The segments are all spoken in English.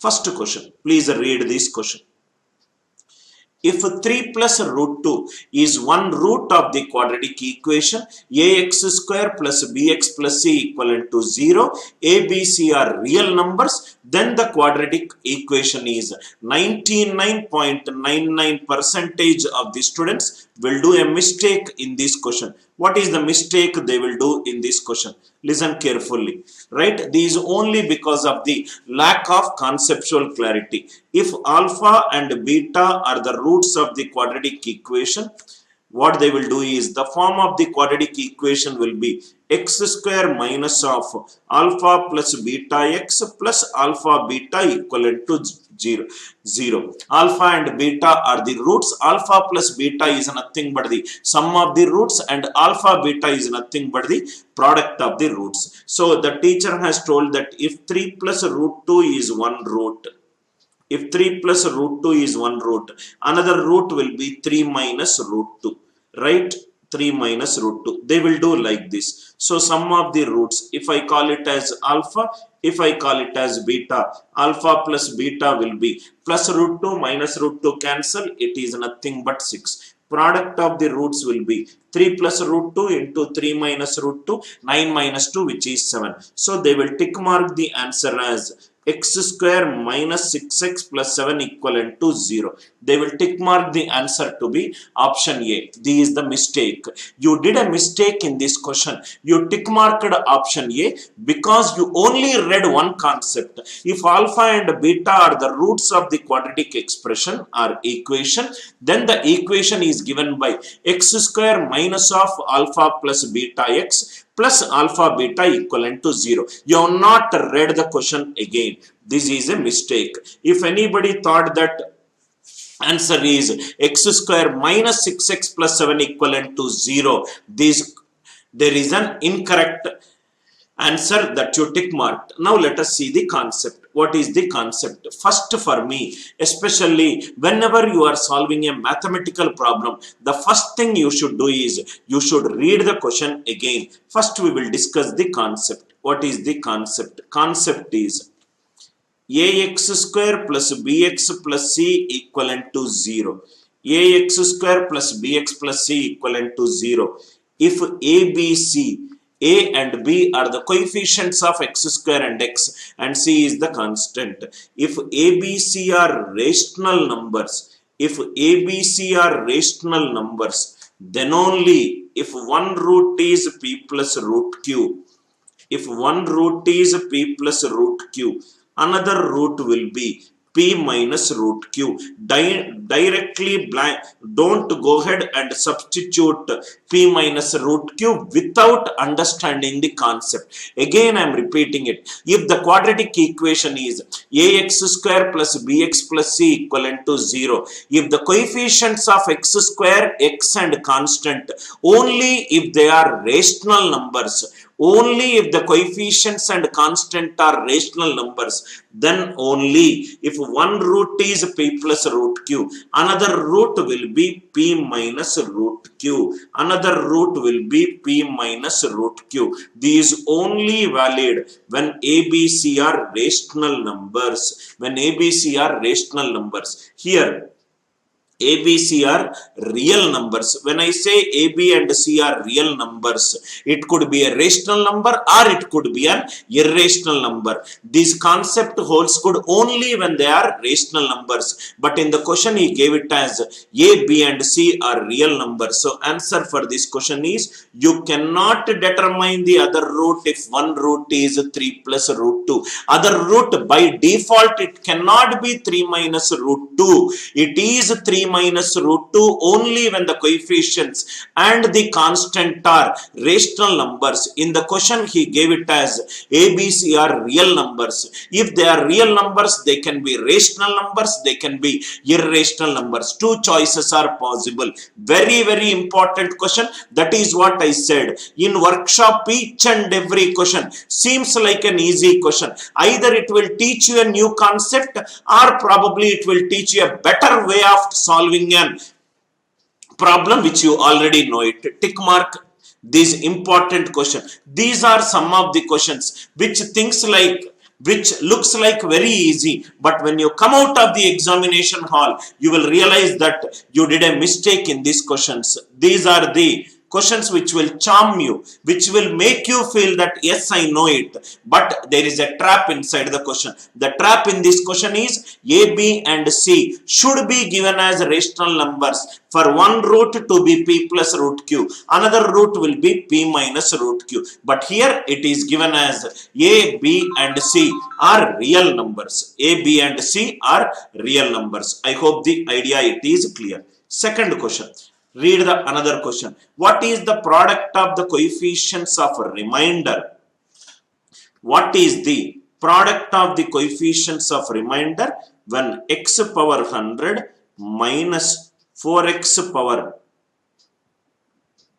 First question, please read this question. If 3 plus root 2 is one root of the quadratic equation ax square plus bx plus c equivalent to 0, a, b, c are real numbers, then the quadratic equation is 99.99% of the students will do a mistake in this question. What is the mistake they will do in this question? Listen carefully, right? This is only because of the lack of conceptual clarity. If alpha and beta are the roots of the quadratic equation, what they will do is the form of the quadratic equation will be x square minus of alpha plus beta x plus alpha beta equivalent to 0. Alpha and beta are the roots. Alpha plus beta is nothing but the sum of the roots, and alpha beta is nothing but the product of the roots. So the teacher has told that if 3 plus root 2 is one root, if 3 plus root 2 is one root, another root will be 3 minus root 2, right? 3 minus root 2. They will do like this. So sum of the roots, if I call it as alpha, if I call it as beta, alpha plus beta will be plus root 2 minus root 2 cancel, it is nothing but 6. Product of the roots will be 3 plus root 2 into 3 minus root 2, 9 minus 2, which is 7. So they will tick mark the answer as x square minus 6x plus 7 equivalent to 0. They will tick mark the answer to be option A. This is the mistake. You did a mistake in this question. You tick marked option A because you only read one concept. If alpha and beta are the roots of the quadratic expression or equation, then the equation is given by x square minus of alpha plus beta x plus alpha beta equivalent to 0. You have not read the question again. This is a mistake. If anybody thought that answer is x square minus 6x plus 7 equivalent to 0, there is an incorrect answer that you tick marked. Now let us see the concept. What is the concept? First, for me, especially whenever you are solving a mathematical problem, the first thing you should do is you should read the question again. First, we will discuss the concept. What is the concept? Concept is ax square plus bx plus c equivalent to 0. Ax square plus bx plus c equivalent to 0. If a, b, c, a and b are the coefficients of x square and x, and c is the constant. If a, b, c are rational numbers, if a, b, c are rational numbers, then only if one root is p plus root q, if one root is p plus root q, another root will be p minus root q. Directly blank, don't go ahead and substitute p minus root q without understanding the concept. Again, I am repeating it. If the quadratic equation is ax square plus bx plus c equivalent to 0, if the coefficients of x square, x and constant, only if they are rational numbers, only if the coefficients and constant are rational numbers, then only if one root is p plus root q, another root will be p minus root q, another root will be p minus root q. These only valid when a, b, c are rational numbers. When a, b, c are rational numbers. Here A, B, C are real numbers. When I say A, B and C are real numbers, it could be a rational number or it could be an irrational number. This concept holds good only when they are rational numbers. But in the question he gave it as A, B and C are real numbers. So answer for this question is you cannot determine the other root if one root is 3 plus root 2. Other root by default it cannot be 3 minus root 2. It is 3 minus root 2 only when the coefficients and the constant are rational numbers. In the question he gave it as A, B, C are real numbers. If they are real numbers, they can be rational numbers, they can be irrational numbers. Two choices are possible. Very, very important question. That is what I said. In workshop, each and every question seems like an easy question. Either it will teach you a new concept or probably it will teach you a better way of solving a problem which you already know it. Tick mark this important question. These are some of the questions which things like which looks like very easy, but when you come out of the examination hall, you will realize that you did a mistake in these questions. These are the questions which will charm you, which will make you feel that yes, I know it, but there is a trap inside the question. The trap in this question is A, B and C should be given as rational numbers. For one root to be P plus root Q, another root will be P minus root Q, but here it is given as A, B and C are real numbers. A, B and C are real numbers. I hope the idea it is clear. Second question. Read the another question. What is the product of the coefficients of a remainder? What is the product of the coefficients of remainder when x power 100 minus 4x power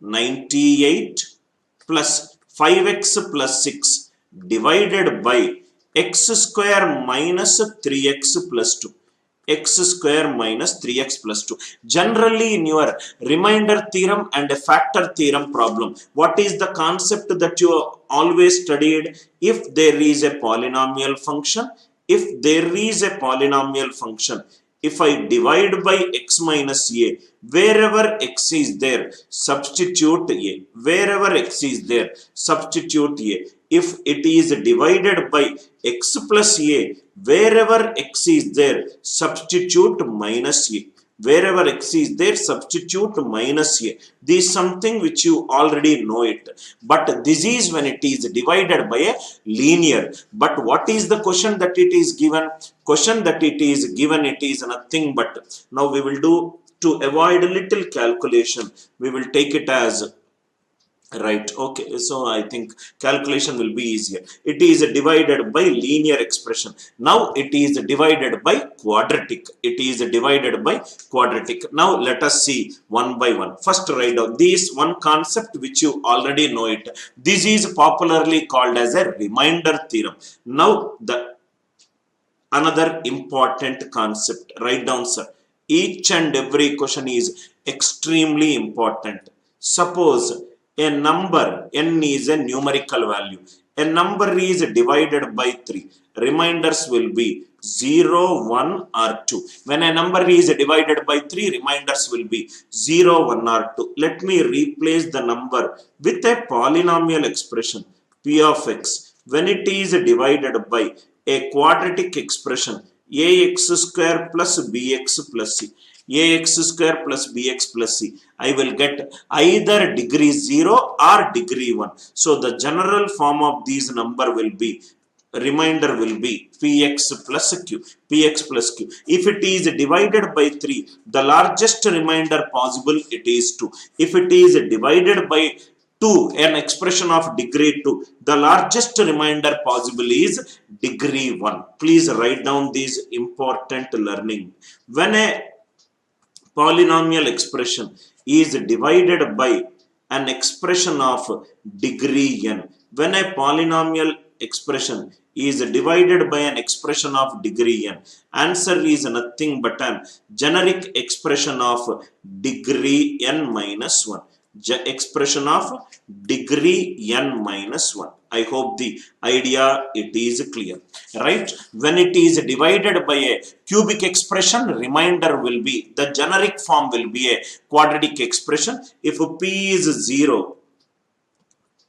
98 plus 5x plus 6 divided by x square minus 3x plus 2? X square minus 3x plus 2. Generally in your remainder theorem and a factor theorem problem, what is the concept that you always studied? If there is a polynomial function, if I divide by x minus a, wherever x is there, substitute a. Wherever x is there, substitute a. If it is divided by x plus a, wherever x is there, substitute minus a. Wherever x is there, substitute minus a. This is something which you already know it. But this is when it is divided by a linear. But what is the question that it is given? Question that it is given, it is nothing but, now we will do, to avoid a little calculation, we will take it as, right, okay, so I think calculation will be easier. It is divided by linear expression. Now it is divided by quadratic. It is divided by quadratic. Now let us see one by one. First write down this one concept which you already know it. This is popularly called as a remainder theorem. Now the another important concept. Write down, sir. Each and every question is extremely important. Suppose a number n is a numerical value. A number is divided by 3. Reminders will be 0, 1 or 2. When a number is divided by 3, reminders will be 0, 1 or 2. Let me replace the number with a polynomial expression p of x. When it is divided by a quadratic expression ax square plus bx plus c. Ax square plus bx plus c. I will get either degree 0 or degree 1. So the general form of these number will be, remainder will be px plus q. Px plus q. If it is divided by 3, the largest remainder possible it is 2. If it is divided by 2, an expression of degree 2, the largest remainder possible is degree 1. Please write down these important learning. When a polynomial expression is divided by an expression of degree n, when a polynomial expression is divided by an expression of degree n, answer is nothing but an generic expression of degree n minus 1. Expression of degree n minus 1. I hope the idea it is clear, right? When it is divided by a cubic expression, remainder will be, the generic form will be a quadratic expression. If p is 0,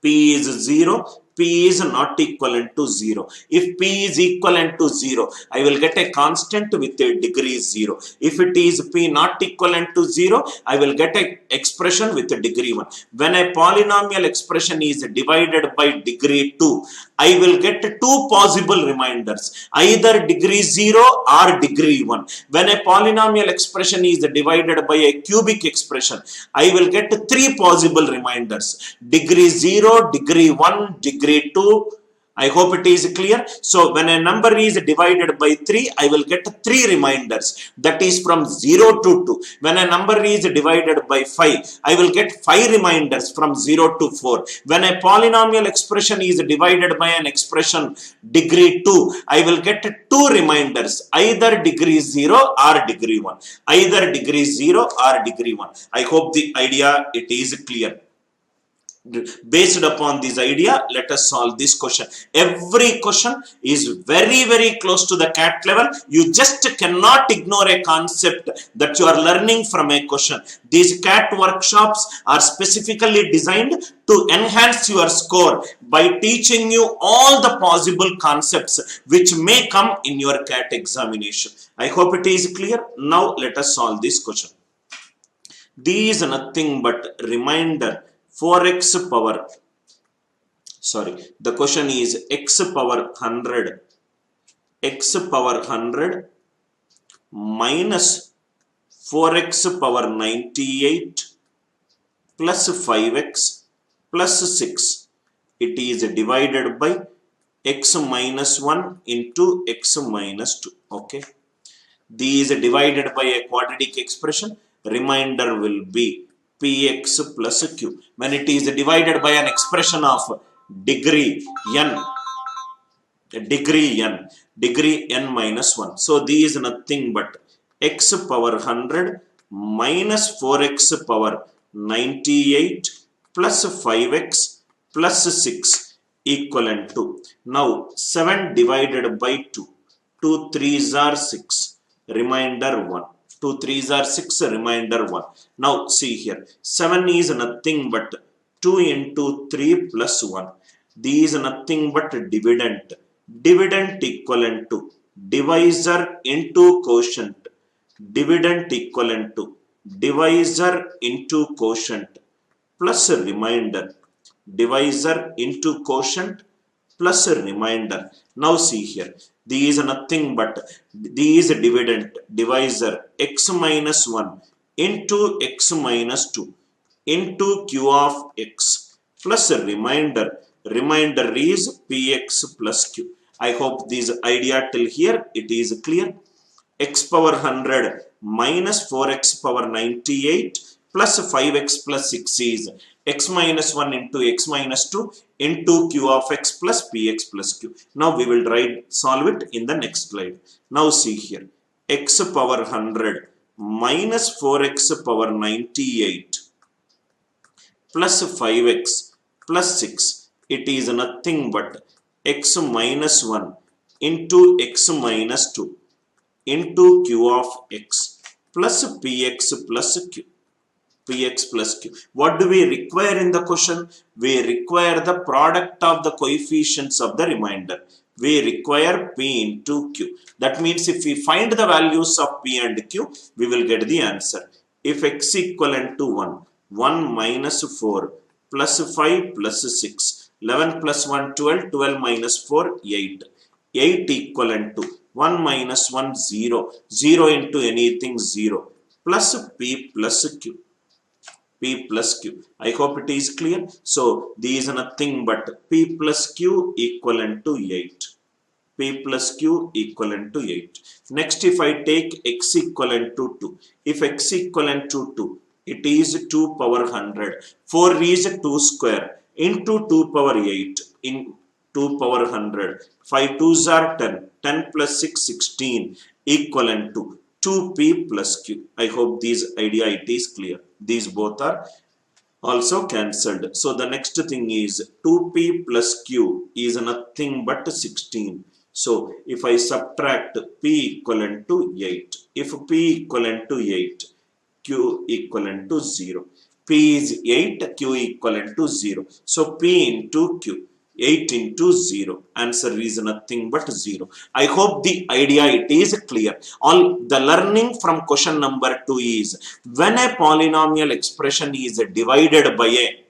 p is not equivalent to 0. If p is equivalent to 0, I will get a constant with a degree 0. If it is p not equivalent to 0, I will get a expression with a degree 1. When a polynomial expression is divided by degree 2, I will get two possible reminders, either degree 0 or degree 1. When a polynomial expression is divided by a cubic expression, I will get three possible reminders, degree 0, degree 1, degree 2. I hope it is clear. So when a number is divided by 3, I will get 3 reminders, that is from 0 to 2. When a number is divided by 5, I will get 5 reminders from 0 to 4. When a polynomial expression is divided by an expression degree 2, I will get 2 reminders, either degree 0 or degree 1. Either degree 0 or degree 1. I hope the idea it is clear. Based upon this idea, let us solve this question. Every question is very close to the CAT level. You just cannot ignore a concept that you are learning from a question. These CAT workshops are specifically designed to enhance your score by teaching you all the possible concepts which may come in your CAT examination. I hope it is clear. Now let us solve this question. These is nothing but reminder 4x power, sorry, the question is x power 100, x power 100 minus 4x power 98 plus 5x plus 6. It is divided by x minus 1 into x minus 2. Okay. These divided by a quadratic expression. Remainder will be px plus q. When it is divided by an expression of degree n minus 1. So these is nothing but x power 100 minus 4x power 98 plus 5x plus 6 equivalent to. Now 7 divided by 2. 2 3s are 6. Remainder 1. 2 3s are 6, remainder 1. Now see here, 7 is nothing but 2 into 3 plus 1. These is nothing but dividend. Dividend equivalent to divisor into quotient. Dividend equivalent to divisor into quotient plus remainder. Divisor into quotient plus remainder. Now see here, these are nothing but these dividend divisor x minus 1 into x minus 2 into q of x plus remainder. Remainder is px plus q. I hope this idea till here it is clear. X power 100 minus 4x power 98 plus 5x plus 6 is x minus 1 into x minus 2 into q of x plus px plus q. Now we will solve it in the next slide. Now see here, x power 100 minus 4x power 98 plus 5x plus 6. It is nothing but x minus 1 into x minus 2 into q of x plus px plus q. Px plus q. What do we require in the question? We require the product of the coefficients of the remainder. We require p into q. That means if we find the values of p and q, we will get the answer. If x equivalent to 1, 1 minus 4 plus 5 plus 6, 11 plus 1, 12, 12 minus 4, 8. 8 equivalent to 1 minus 1, 0. 0 into anything, 0. Plus p plus q. P plus q. I hope it is clear. So these are nothing but p plus q equivalent to 8. P plus q equivalent to 8. Next, if I take x equivalent to 2. If x equivalent to 2, it is 2 power 100. 4 is 2 square into 2 power 8 in 2 power 100. 5 2s are 10. 10 plus 6, 16 equivalent to 2p plus q. I hope this idea it is clear. These both are also cancelled. So the next thing is 2p plus q is nothing but 16. So if I subtract p equivalent to 8, if p equivalent to 8, q equivalent to 0. P is 8, q equivalent to 0. So p into q. 8 into 0. Answer is nothing but 0. I hope the idea it is clear. All the learning from question number 2 is when a polynomial expression is divided by a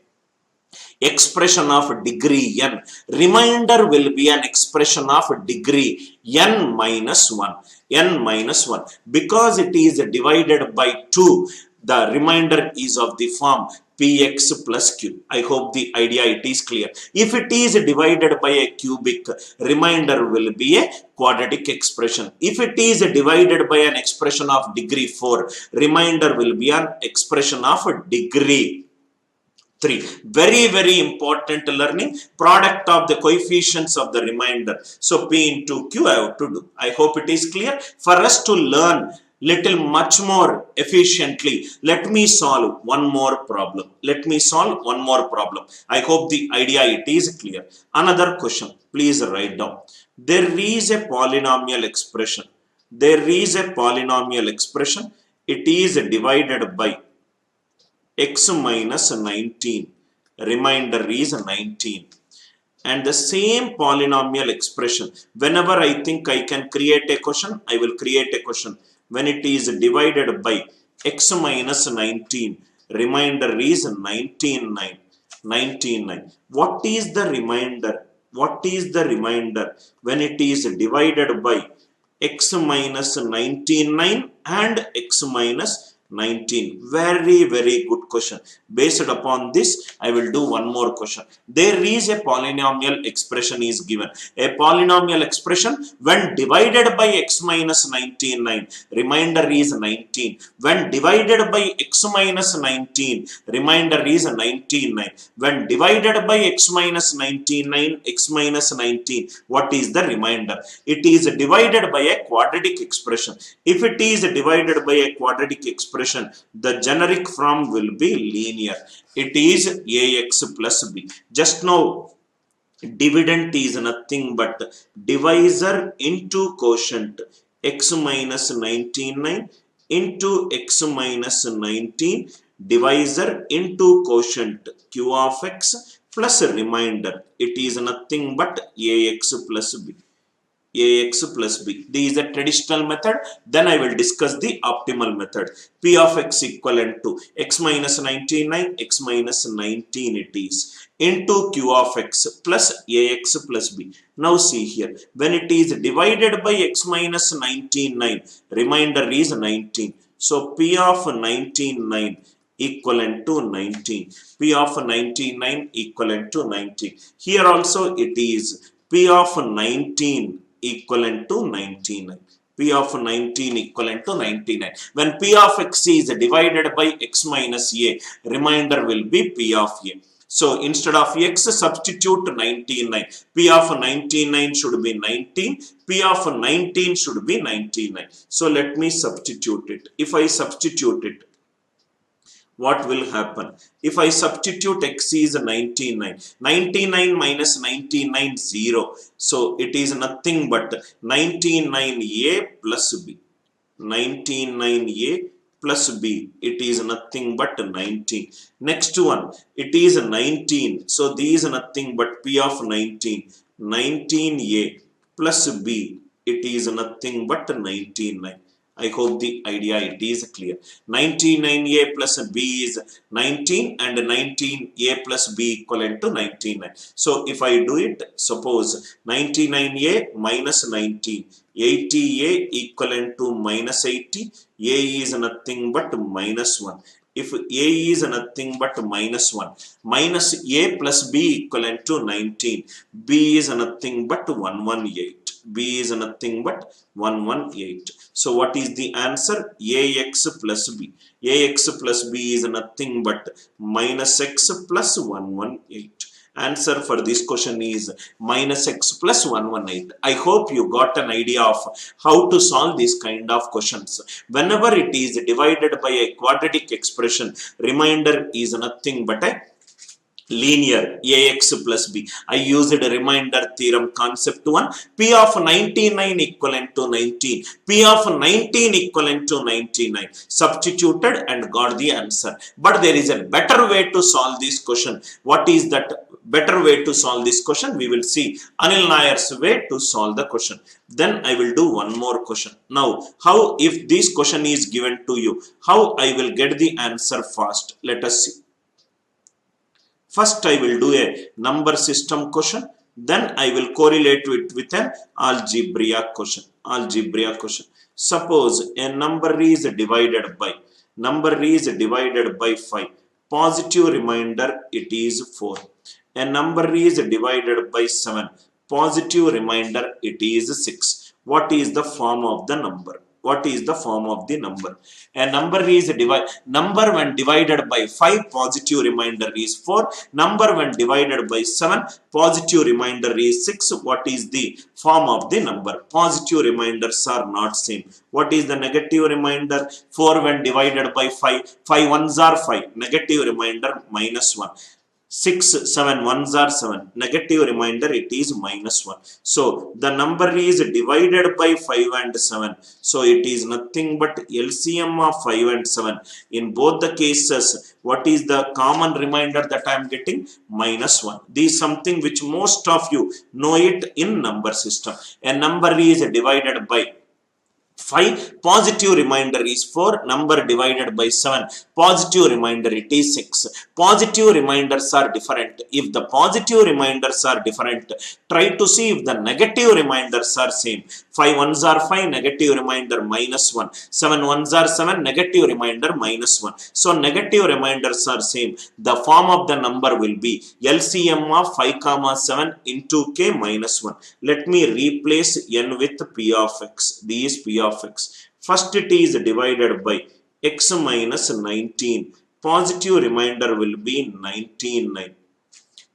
expression of degree n, remainder will be an expression of degree n minus 1. N minus 1. Because it is divided by 2, the remainder is of the form px plus q. I hope the idea it is clear. If it is divided by a cubic, remainder will be a quadratic expression. If it is divided by an expression of degree 4, remainder will be an expression of degree 3. Very important learning. Product of the coefficients of the remainder. So p into q I have to do. I hope it is clear. For us to learn little much more efficiently. Let me solve one more problem. Let me solve one more problem. I hope the idea it is clear. Another question. Please write down. There is a polynomial expression. There is a polynomial expression. It is divided by x minus 19. Remainder is 19. And the same polynomial expression, whenever I think I can create a question, I will create a question. When it is divided by x minus 19, remainder is 19, 9. 19, 9. What is the remainder? What is the remainder when it is divided by x minus 19, 9 and x minus 19? Very, very good question. Based upon this, I will do one more question. There is a polynomial expression is given. A polynomial expression when divided by x minus 19, 9, remainder is 19. When divided by x minus 19, remainder is 19, 9. When divided by x minus 19, 9, x minus 19, what is the remainder? It is divided by a quadratic expression. If it is divided by a quadratic expression, the generic form will be linear. It is ax plus b. Just now, dividend is nothing but divisor into quotient x minus 19, 9 into x minus 19, divisor into quotient q of x plus remainder. It is nothing but ax plus b. Ax plus b. This is a traditional method. Then I will discuss the optimal method. P of x equivalent to x minus 19, 9, x minus 19 it is, into q of x plus ax plus b. Now see here, when it is divided by x minus 19, 9, remainder is 19. So P of 19, 9 equivalent to 19. P of 19, 9 equivalent to 19. Here also it is P of 19 equivalent to 99. P of 19 equivalent to 99. When P of x is divided by x minus a, remainder will be P of a. So instead of x, substitute 99. P of 99 should be 19. P of 19 should be 99. So let me substitute it. If I substitute it, what will happen? If I substitute x is 99, 99 minus 99, 0. So it is nothing but 99a plus b. 99a plus b. It is nothing but 19. Next one, it is 19. So these is nothing but p of 19. 19a plus b. It is nothing but 99. I hope the idea it is clear. 99a plus b is 19 and 19a plus b equivalent to 99. So if I do it, suppose 99a minus 19, 80a equivalent to minus 80, a is nothing but minus 1. If a is nothing but minus 1, minus a plus b equivalent to 19, b is nothing but 118. B is nothing but 118. So what is the answer? Ax plus b. Ax plus b is nothing but minus x plus 118. Answer for this question is minus x plus 118. I hope you got an idea of how to solve this kind of questions. Whenever it is divided by a quadratic expression, remainder is nothing but a linear ax plus b. I used a remainder theorem concept 1. P of 99 equivalent to 19. P of 19 equivalent to 99. Substituted and got the answer. But there is a better way to solve this question. What is that better way to solve this question? We will see Anil Nair's way to solve the question. Then I will do one more question. Now, how if this question is given to you, how I will get the answer fast? Let us see. First, I will do a number system question. Then I will correlate it with an algebra question. Algebra question. Suppose a number is divided by 5. Positive remainder it is 4. A number is divided by 7. Positive remainder it is 6. What is the form of the number? What is the form of the number? A number is number when divided by 5, positive remainder is 4. Number when divided by 7, positive remainder is 6. What is the form of the number? Positive remainders are not same. What is the negative remainder? 4 when divided by 5, 5 ones are 5, negative remainder minus 1. 6, 7 ones are 7, negative remainder it is minus 1. So the number is divided by 5 and 7. So it is nothing but LCM of 5 and 7. In both the cases, what is the common remainder that I am getting? Minus 1. This is something which most of you know it in number system. A number is divided by 5, positive remainder is 4, number divided by 7, positive remainder it is 6. Positive remainders are different. If the positive remainders are different, try to see if the negative remainders are same. 5 ones are 5, negative remainder minus 1. 7 ones are 7, negative remainder minus 1. So negative remainders are same. The form of the number will be LCM of 5 comma 7 into k minus 1. Let me replace n with p of x. This is p of x. First it is divided by x minus 19. Positive remainder will be 19, 9.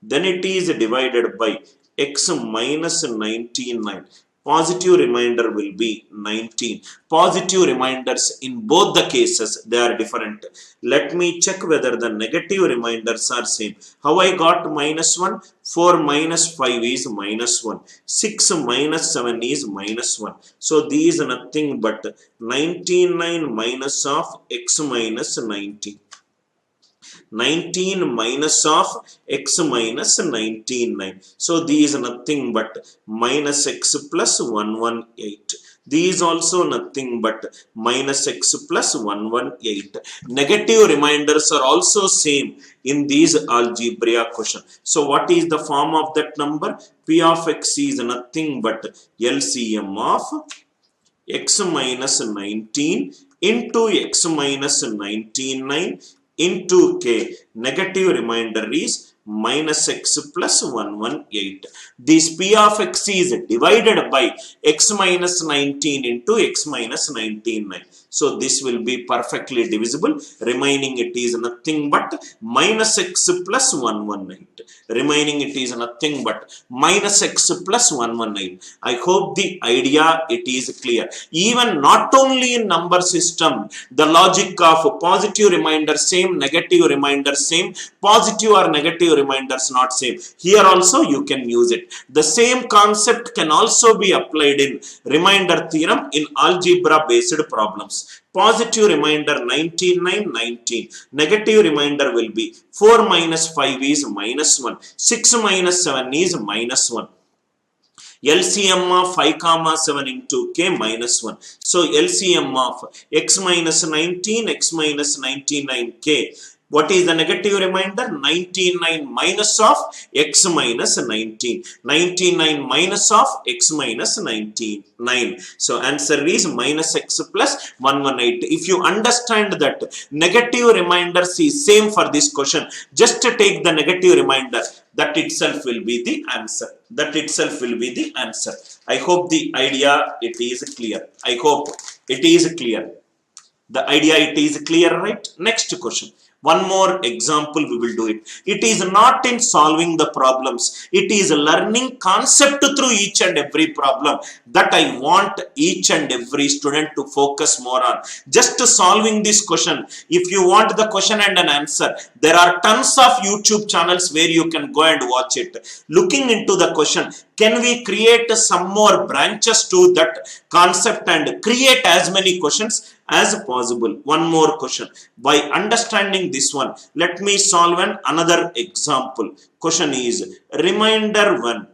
Then it is divided by x minus 19, 9. Positive remainder will be 19. Positive remainders in both the cases, they are different. Let me check whether the negative remainders are same. How I got minus 1? 4 minus 5 is minus 1. 6 minus 7 is minus 1. So these are nothing but 19, 9 minus of x minus 19. 19 minus of x minus 19, 9. So these are nothing but minus x plus 118. These also nothing but minus x plus 118. Negative remainders are also same in these algebra question. So what is the form of that number? P of x is nothing but LCM of x minus 19 into x minus 19, 9 into k. Negative remainder is minus x plus 118. This p of x is divided by x minus 19 into x minus 19, 9. So this will be perfectly divisible. Remaining it is nothing but minus x plus 118. Remaining it is nothing but minus x plus 118. I hope the idea it is clear. Even not only in number system, the logic of positive remainder same, negative remainder same, positive or negative remainders not same. Here also you can use it. The same concept can also be applied in remainder theorem in algebra based problems. Positive remainder 19, 9, 19. Negative remainder will be 4 minus 5 is minus 1. 6 minus 7 is minus 1. LCM of 5 comma 7 into k minus 1. So LCM of x minus 19, x minus 99 k. What is the negative remainder? 99 minus of x minus 19. 99 minus of x minus 19, 9. So answer is minus x plus 118. If you understand that negative remainders is same for this question, just take the negative remainder. That itself will be the answer. That itself will be the answer. I hope the idea it is clear. I hope it is clear. The idea it is clear, right? Next question. One more example we will do it. It is not in solving the problems. It is learning concept through each and every problem that I want each and every student to focus more on. Just solving this question. If you want the question and an answer, there are tons of YouTube channels where you can go and watch it. Looking into the question, can we create some more branches to that concept and create as many questions as possible? One more question. By understanding this one, let me solve another example. Question is remainder 1.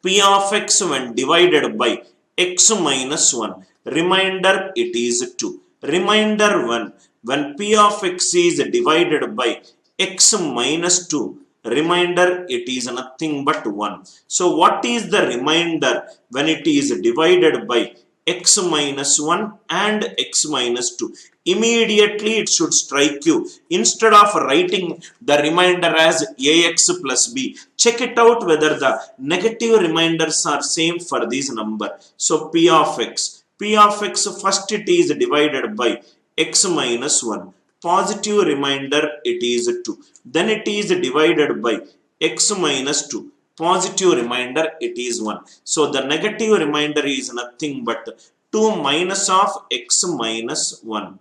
P of x when divided by x minus 1. Remainder it is 2. Remainder 1 when P of x is divided by x minus 2. Remainder it is nothing but 1. So what is the remainder when it is divided by x minus 1 and x minus 2? Immediately it should strike you. Instead of writing the remainder as ax plus b, check it out whether the negative remainders are same for this number. So p of x P of x, first it is divided by x minus 1. Positive remainder, it is 2. Then it is divided by x minus 2. Positive remainder, it is 1. So the negative remainder is nothing but 2 minus of x minus 1.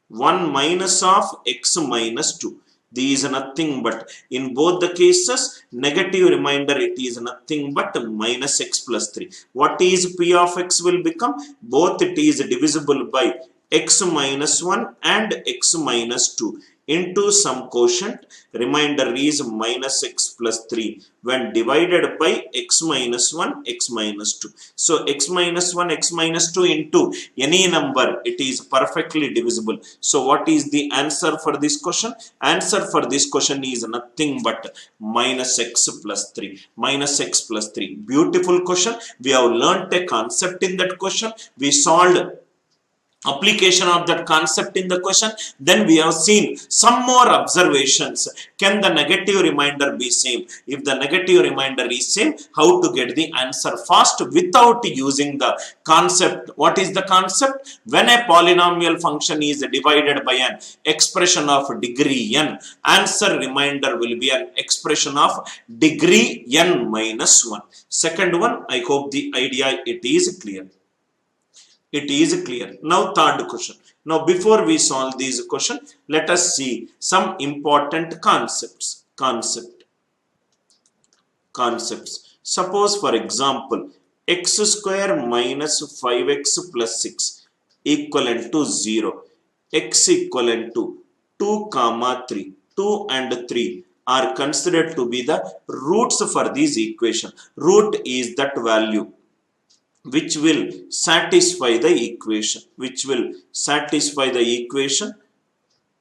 1 minus of x minus 2. These are nothing but, in both the cases, negative remainder, it is nothing but minus x plus 3. What is P of x will become? Both it is divisible by x minus 1 and x minus 2 into some quotient. Remainder is minus x plus 3 when divided by x minus 1, x minus 2. So x minus 1, x minus 2 into any number, it is perfectly divisible. So what is the answer for this question? Answer for this question is nothing but minus x plus 3. Minus x plus 3. Beautiful question. We have learnt a concept in that question. We solved application of that concept in the question. Then we have seen some more observations. Can the negative remainder be same? If the negative remainder is same, how to get the answer fast without using the concept? What is the concept? When a polynomial function is divided by an expression of degree n, answer remainder will be an expression of degree n minus 1. Second one, I hope the idea it is clear. It is clear. Now third question. Now before we solve these question, let us see some important concepts. Suppose for example, x square minus 5x plus 6 equivalent to 0. X equivalent to 2 comma 3. 2 and 3 are considered to be the roots for this equation. Root is that value which will satisfy the equation,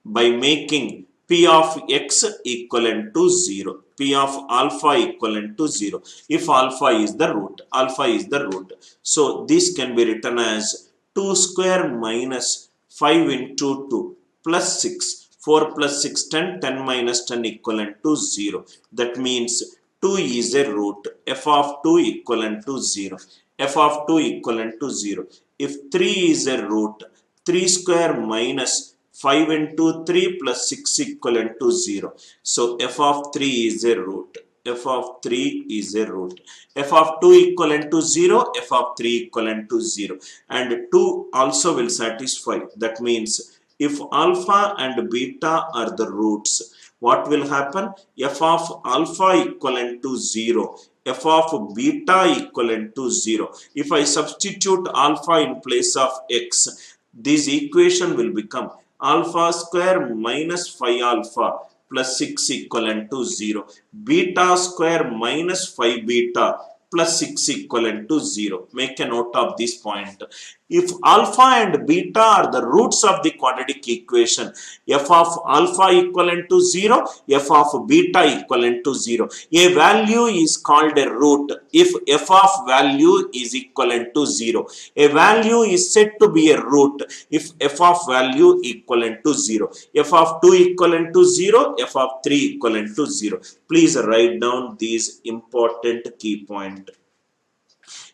by making P of x equivalent to 0, P of alpha equivalent to 0, if alpha is the root. So this can be written as 2 square minus 5 into 2 plus 6, 4 plus 6, 10, 10 minus 10 equivalent to 0. That means 2 is a root, f of 2 equivalent to 0. F of 2 equivalent to 0. If 3 is a root, 3 square minus 5 into 3 plus 6 equivalent to 0. So f of 3 is a root. F of 3 is a root. F of 2 equivalent to 0, f of 3 equivalent to 0. And 2 also will satisfy. That means if alpha and beta are the roots, what will happen? F of alpha equivalent to 0. F of beta equivalent to 0. If I substitute alpha in place of x, this equation will become alpha square minus 5 alpha plus 6 equivalent to 0. Beta square minus 5 beta plus 6 equivalent to 0. Make a note of this point. If alpha and beta are the roots of the quadratic equation, f of alpha equivalent to 0, f of beta equivalent to 0. A value is called a root if f of value is equivalent to 0. A value is said to be a root if f of value equivalent to 0. F of 2 equivalent to 0, f of 3 equivalent to 0. Please write down these important key points.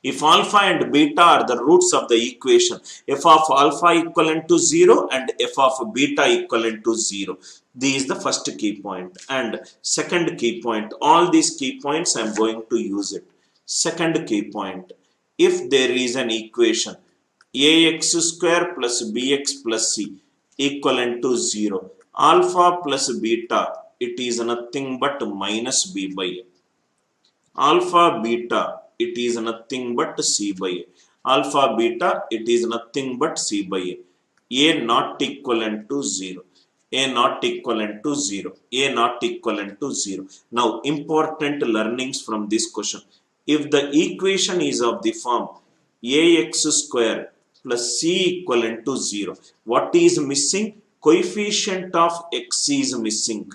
If alpha and beta are the roots of the equation, f of alpha equivalent to 0 and f of beta equivalent to 0. This is the first key point. And second key point, all these key points I am going to use it. Second key point, if there is an equation ax square plus bx plus c equivalent to 0, alpha plus beta, it is nothing but minus b by a. Alpha beta, it is nothing but c by a. Alpha beta, it is nothing but c by a. A not equivalent to 0. A not equivalent to 0. A not equivalent to 0. Now, important learnings from this question. If the equation is of the form ax square plus c equivalent to 0, what is missing? Coefficient of x is missing.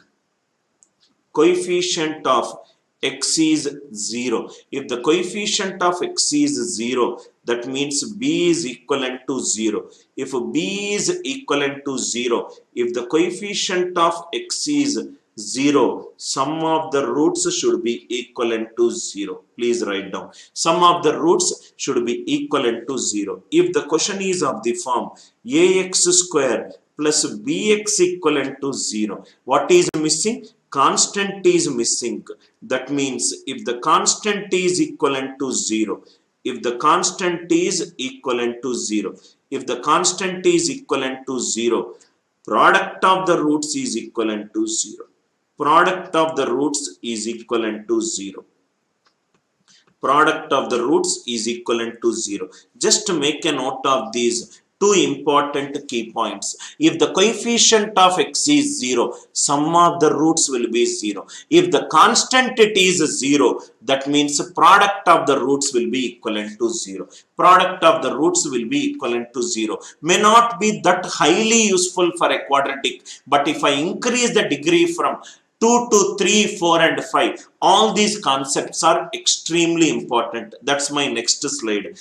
Coefficient of x is 0. If the coefficient of x is 0, that means b is equivalent to 0. If b is equivalent to 0, if the coefficient of x is 0, sum of the roots should be equivalent to 0. Please write down. Sum of the roots should be equivalent to 0. If the question is of the form ax square plus bx equivalent to 0, what is missing? Constant is missing. That means if the constant is equivalent to 0, if the constant is equivalent to 0, if the constant is equivalent to 0, product of the roots is equivalent to 0. Product of the roots is equivalent to 0. Product of the roots is equivalent to 0. Just to make a note of these two important key points. If the coefficient of x is 0, sum of the roots will be 0. If the constant it is 0, that means product of the roots will be equivalent to 0. Product of the roots will be equivalent to 0. May not be that highly useful for a quadratic, but if I increase the degree from 2 to 3, 4 and 5, all these concepts are extremely important. That's my next slide.